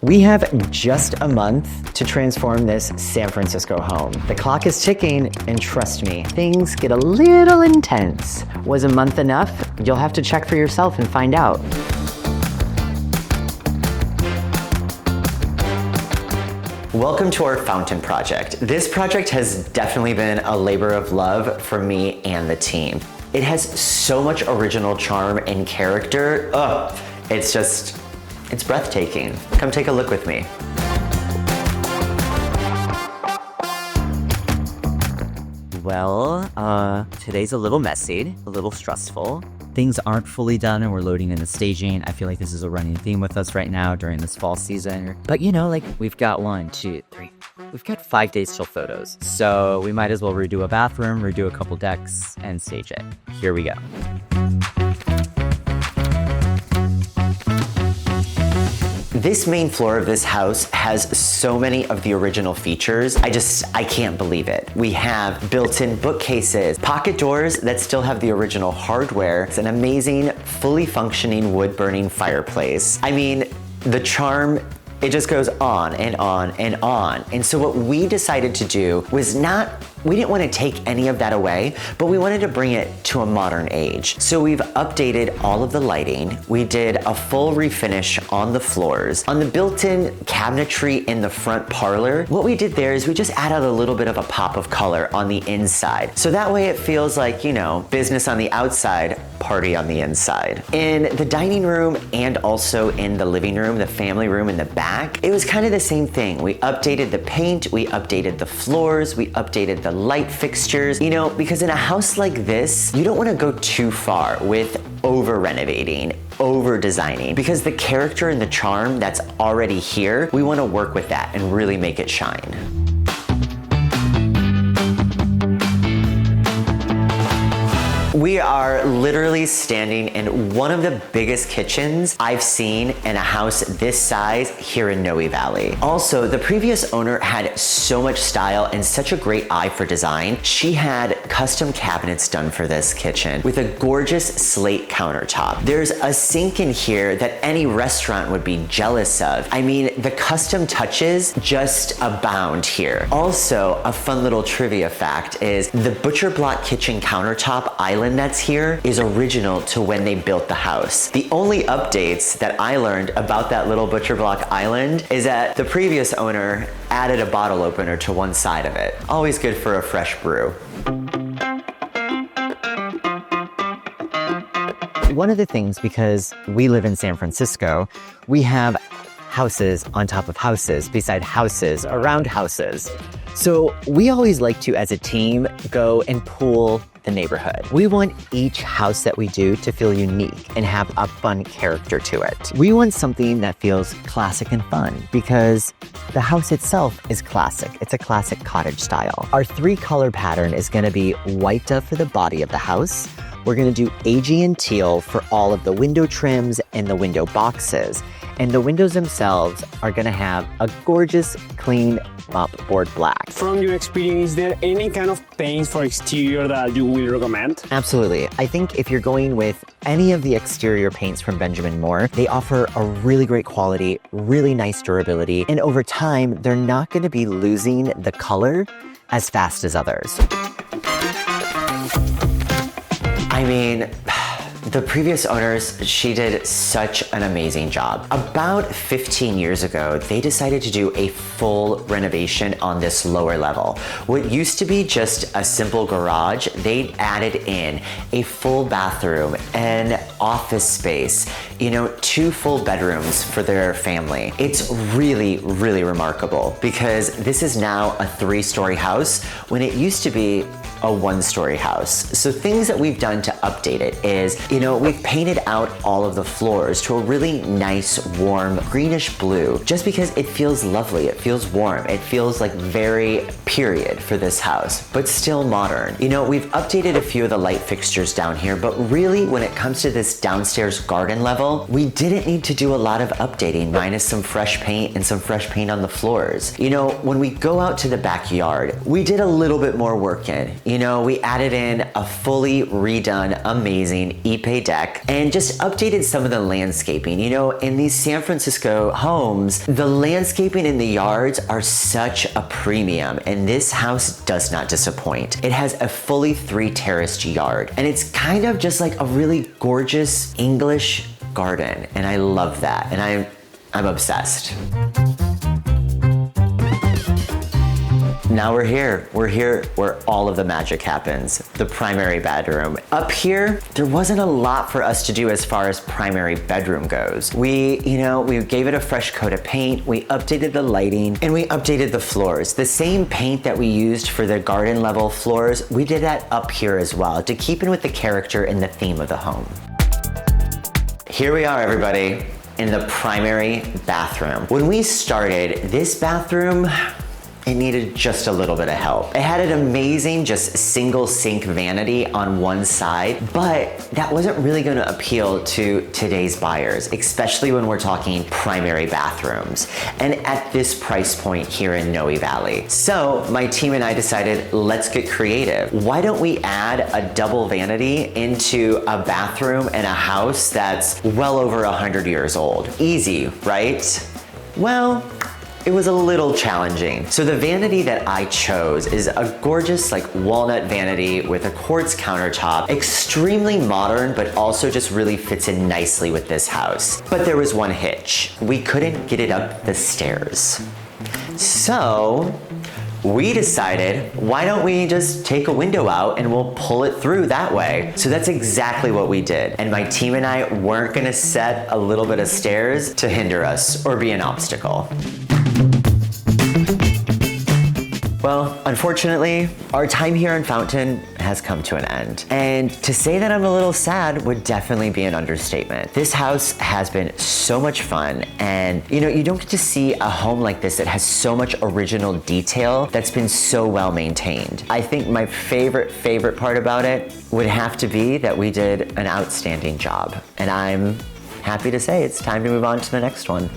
We have just a month to transform this San Francisco home. The clock is ticking, and trust me, things get a little intense. Was a month enough? You'll have to check for yourself and find out. Welcome to our fountain project. This project has definitely been a labor of love for me and the team. It has so much original charm and character. It's breathtaking. Come take a look with me. Well, today's a little messy, a little stressful. Things aren't fully done and we're loading in the staging. I feel like this is a running theme with us right now during this fall season. But you know, like we've got 5 days till photos. So we might as well redo a bathroom, redo a couple decks, and stage it. Here we go. This main floor of this house has so many of the original features. I can't believe it. We have built-in bookcases, pocket doors that still have the original hardware. It's an amazing, fully functioning wood-burning fireplace. I mean, the charm, it just goes on and on and on. And so what we decided to do was we didn't want to take any of that away, but we wanted to bring it to a modern age. So we've updated all of the lighting. We did a full refinish on the floors. On the built-in cabinetry in the front parlor, what we did there is we just added a little bit of a pop of color on the inside. So that way it feels like, you know, business on the outside, party on the inside. In the dining room and also in the living room, the family room in the back, it was kind of the same thing. We updated the paint, we updated the floors, we updated the light fixtures, you know, because in a house like this, you don't want to go too far with over renovating, over designing, because the character and the charm that's already here, we want to work with that and really make it shine. We are literally standing in one of the biggest kitchens I've seen in a house this size here in Noe Valley. Also, the previous owner had so much style and such a great eye for design. She had custom cabinets done for this kitchen with a gorgeous slate countertop. There's a sink in here that any restaurant would be jealous of. I mean, the custom touches just abound here. Also, a fun little trivia fact is the butcher block kitchen countertop island that's here is original to when they built the house. The only updates that I learned about that little butcher block island is that the previous owner added a bottle opener to one side of it. Always good for a fresh brew. One of the things, because we live in San Francisco, we have houses on top of houses, beside houses, around houses. So we always like to, as a team, go and pool the neighborhood. We want each house that we do to feel unique and have a fun character to it. We want something that feels classic and fun because the house itself is classic. It's a classic cottage style. Our 3-color pattern is gonna be white dove for the body of the house. We're gonna do Aegean teal for all of the window trims and the window boxes. And the windows themselves are gonna have a gorgeous, clean mopboard black. From your experience, is there any kind of paints for exterior that you will recommend? Absolutely. I think if you're going with any of the exterior paints from Benjamin Moore, they offer a really great quality, really nice durability, and over time, they're not gonna be losing the color as fast as others. I mean, the previous owners, she did such an amazing job. About 15 years ago, they decided to do a full renovation on this lower level. What used to be just a simple garage, they added in a full bathroom, an office space, you know, 2 full bedrooms for their family. It's really, really remarkable because this is now a 3-story house when it used to be a 1-story house. So things that we've done to update it is, you know, we've painted out all of the floors to a really nice, warm, greenish blue, just because it feels lovely, it feels warm, it feels like very period for this house, but still modern. You know, we've updated a few of the light fixtures down here, but really when it comes to this downstairs garden level, we didn't need to do a lot of updating, minus some fresh paint and some fresh paint on the floors. You know, when we go out to the backyard, we did a little bit more work in. You know, we added in a fully redone, amazing ipe deck and just updated some of the landscaping. You know, in these San Francisco homes, the landscaping in the yards are such a premium, and this house does not disappoint. It has a fully 3-terraced yard, and it's kind of just like a really gorgeous English garden, and I love that, and I'm obsessed. Now we're here where all of the magic happens, the primary bedroom. Up here, there wasn't a lot for us to do as far as primary bedroom goes. We gave it a fresh coat of paint, we updated the lighting, and we updated the floors. The same paint that we used for the garden level floors, we did that up here as well to keep in with the character and the theme of the home. Here we are, everybody, in the primary bathroom. When we started, this bathroom, it needed just a little bit of help. It had an amazing just single sink vanity on one side, but that wasn't really gonna appeal to today's buyers, especially when we're talking primary bathrooms, and at this price point here in Noe Valley. So my team and I decided, let's get creative. Why don't we add a double vanity into a bathroom and a house that's well over 100 years old? Easy, right? Well, it was a little challenging. So the vanity that I chose is a gorgeous like walnut vanity with a quartz countertop, extremely modern, but also just really fits in nicely with this house. But there was one hitch. We couldn't get it up the stairs. So we decided, why don't we just take a window out and we'll pull it through that way? So that's exactly what we did. And my team and I weren't gonna set a little bit of stairs to hinder us or be an obstacle. Well, unfortunately, our time here in Fountain has come to an end. And to say that I'm a little sad would definitely be an understatement. This house has been so much fun, and you don't get to see a home like this that has so much original detail that's been so well maintained. I think my favorite part about it would have to be that we did an outstanding job. And I'm happy to say it's time to move on to the next one.